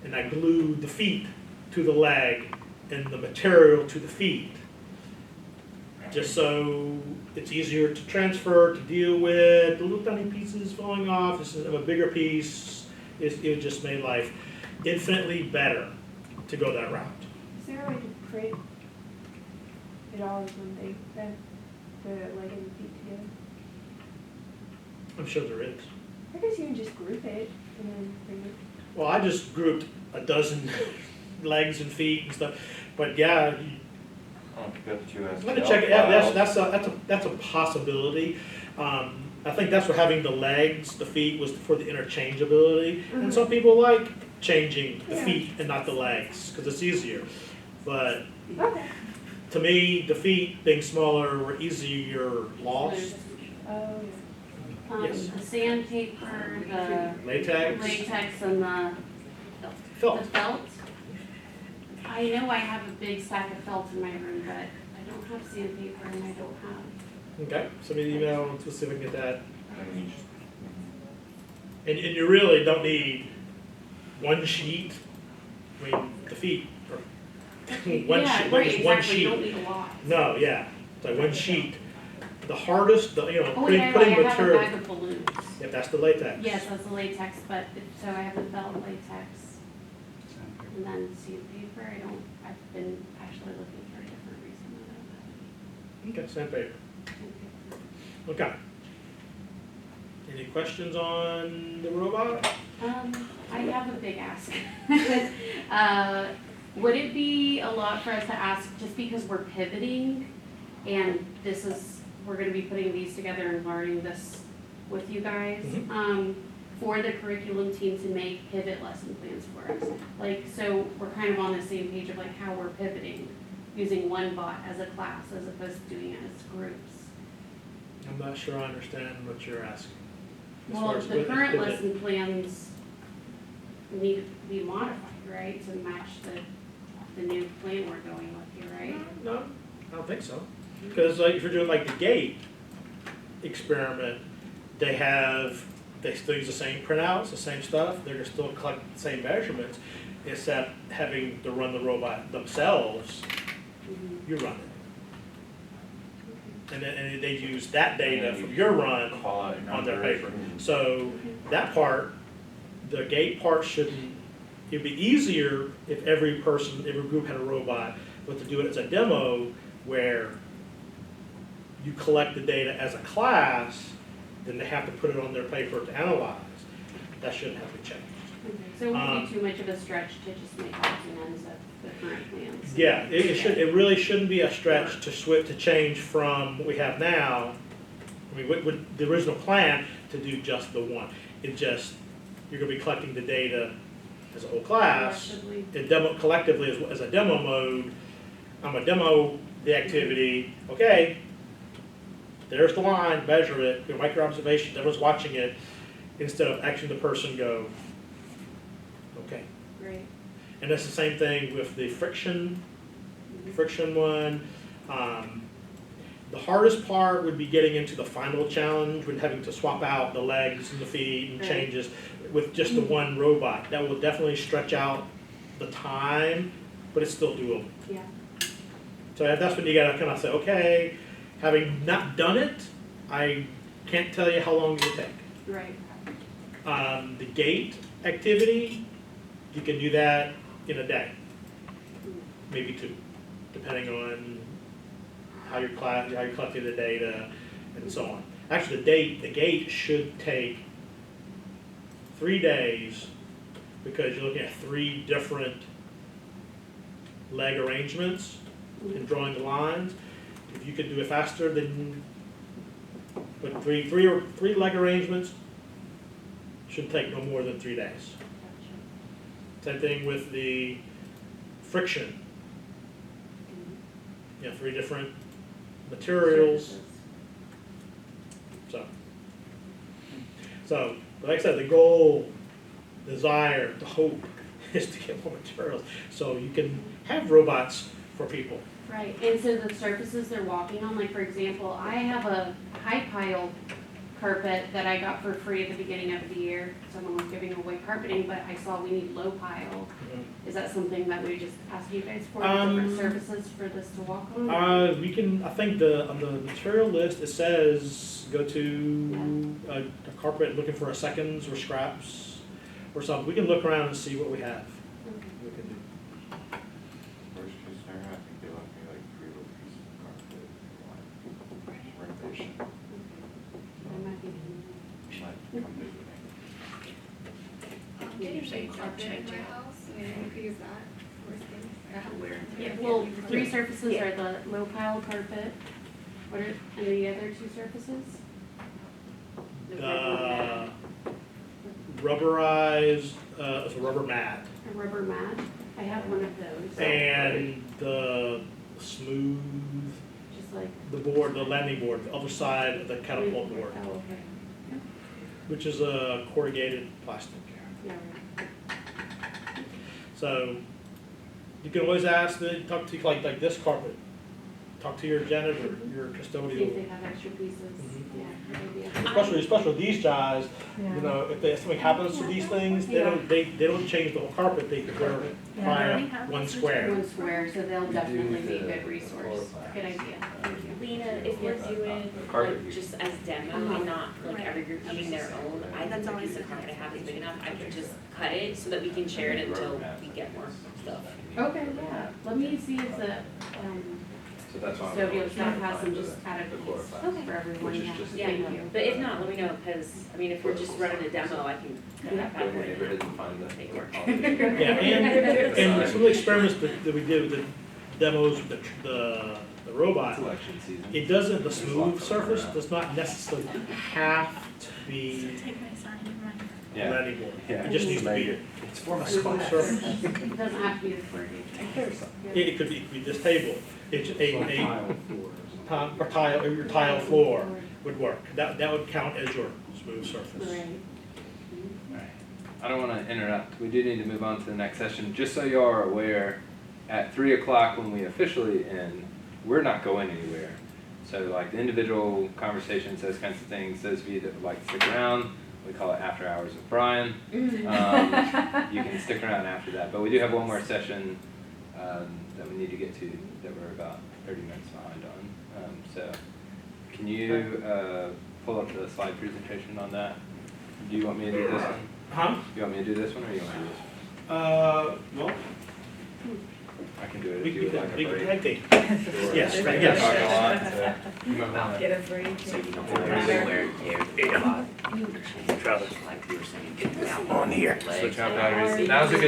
and I glued the feet to the leg and the material to the feet, just so it's easier to transfer, to deal with, the little tiny pieces falling off, this is a bigger piece, it just made life infinitely better to go that route. Is there a way to print it all as one thing, then, the leg and the feet together? I'm sure there is. I guess you can just group it and then print it. Well, I just grouped a dozen legs and feet and stuff, but yeah, I'll go to I'm gonna check it out. That's a possibility. I think that's for having the legs, the feet was for the interchangeability, and some people like changing the feet and not the legs because it's easier. But Okay. to me, the feet being smaller were easier lost. Oh, Yes. The sandpaper, the Latex, latex, and the felt. felt. I know I have a big stack of felt in my room, but I don't have sandpaper and I don't have. Okay, send me an email. Let's see if we can get that. And you really don't need one sheet. I mean, the feet are one Yeah, sheet. right, Like one exactly. You don't sheet. need a lot. No, yeah, it's like one sheet. The hardest, Oh, wait, putting I have a material. bag of balloons. Yeah, that's the latex. Yes, that's the latex, but, so I have the felt latex and then sandpaper. I've been actually looking for a different reason. Okay, sandpaper. I don't have Okay. Any questions on the robot? I have a big ask. Would it be a lot for us to ask, just because we're pivoting, and we're gonna be putting these together and learning this with you guys, for the curriculum team to make pivot lesson plans for us? Like, so we're kind of on the same page of like how we're pivoting, using one bot as a class as opposed to doing it as groups. I'm not sure I understand what you're asking. As Well, far as the what current pivot. lesson plans need to be modified, right, to match the new plan we're going with here, right? No, I don't think so. Because like if you're doing like the gate experiment, they still use the same printouts, the same stuff, they're gonna still collect the same measurements, except having to run the robot themselves, you run it. And then they use that data from your run on their paper. So that part, the gate part it'd be easier if every group had a robot, but to do it as a demo where you collect the data as a class, then they have to put it on their paper to analyze. That shouldn't have to change. Okay, so it won't be too much of a stretch to just make odds and ends of the current plans? Yeah, it really shouldn't be a stretch to change from what we have now. I mean, with the original plan to do just the one. You're gonna be collecting the data as a whole class, Collectively. collectively as a demo mode. I'm gonna demo the activity, okay, there's the line, measure it, you make your observations, everyone's watching it, instead of actually the person go, okay. Great. And that's the same thing with the friction one. The hardest part would be getting into the final challenge when having to swap out the legs and the feet and Right. changes with just the one robot. That will definitely stretch out the time, but it's still doable. Yeah. So that's when you gotta kind of say, okay, having not done it, I can't tell you how long it will take. Right. The gate activity, you can do that in a day, maybe two, depending on how you're collecting the data and so on. Actually, the gate should take 3 days because you're looking at 3 different leg arrangements and drawing the lines. If you could do it faster, then but three leg arrangements should take no more than 3 days. Gotcha. Same thing with the friction. 3 different materials. So, like I said, the goal, desire, the hope is to get more materials so you can have robots for people. Right, and so the surfaces they're walking on, like for example, I have a high pile carpet that I got for free at the beginning of the year. Someone was giving away carpeting, but I saw we need low pile. Is that something that we just ask you guys for, different surfaces for this to walk on? We can, I think on the material list, it says, go to a carpet looking for a seconds or scraps or something. We can look around and see what we have. We can do. Worst case scenario, I think they left me like 3 little pieces of carpet, like renovation, That might be- might come visit me. There's a carpet in my house, I mean, we could use that, worst things. I have weird. Yeah, well, 3 surfaces are the low pile carpet. What are, and the other 2 surfaces? Rubberized, it's a rubber mat, A rubber mat. I have one of those. and the smooth, Just like. the board, the landing board, the other side of the catapult board, Oh, okay. which is a corrugated plastic. Yeah, right. So you can always ask, talk to, like this carpet, talk to your janitor, your See if custodial. they have extra pieces. Mhm. Yeah, good idea. Especially these guys, Yeah. you know, if something happens to these things, they don't change the whole carpet, they're buying one square. One square, so they'll definitely be a the good resource. Good idea. Thank you. Lena, if we're doing Carpet. like just as demo and not like every group using their own, I think the piece of carpet I have is big enough, I could just cut it so that we can share it until we get more stuff. Okay, yeah. Let me see if the, So that's why. I'm custodial always staff trying to has them find just the- add a the piece chloroplast, for everyone. which is Yeah, just- thank you. But if not, let me know, cause I mean, if we're just running a demo, I can cut that Go in back the in. neighborhood and find the. Make it work. Yeah, and some of the experiments that we did with the demos with the robot, Election season. it doesn't, the smooth surface does not necessarily have to be Take my sign in my. a Yeah. landing board. Yeah. It just needs to be It's for my a smooth surface. It doesn't have to be the corrugated. It could be this table, it's your tile floor would work. That would count as your smooth surface. Right. I don't want to interrupt. We do need to move on to the next session. Just so you are aware, at 3 o'clock when we officially end, we're not going anywhere. So like the individual conversations, those kinds of things, those of you that would like to stick around, we call it After Hours with Brian. You can stick around after that. But we do have one more session that we need to get to that we're about 30 minutes behind on. So can you pull up the slide presentation on that? Do you want me to do this one? Huh? You want me to do this one or you want to do this one? Well, I can do it we if you would like can a break. tag team. Sure. Yes, We've right, been yes. talking a lot, so you might wanna- Get a break. Switch out batteries. Now's a good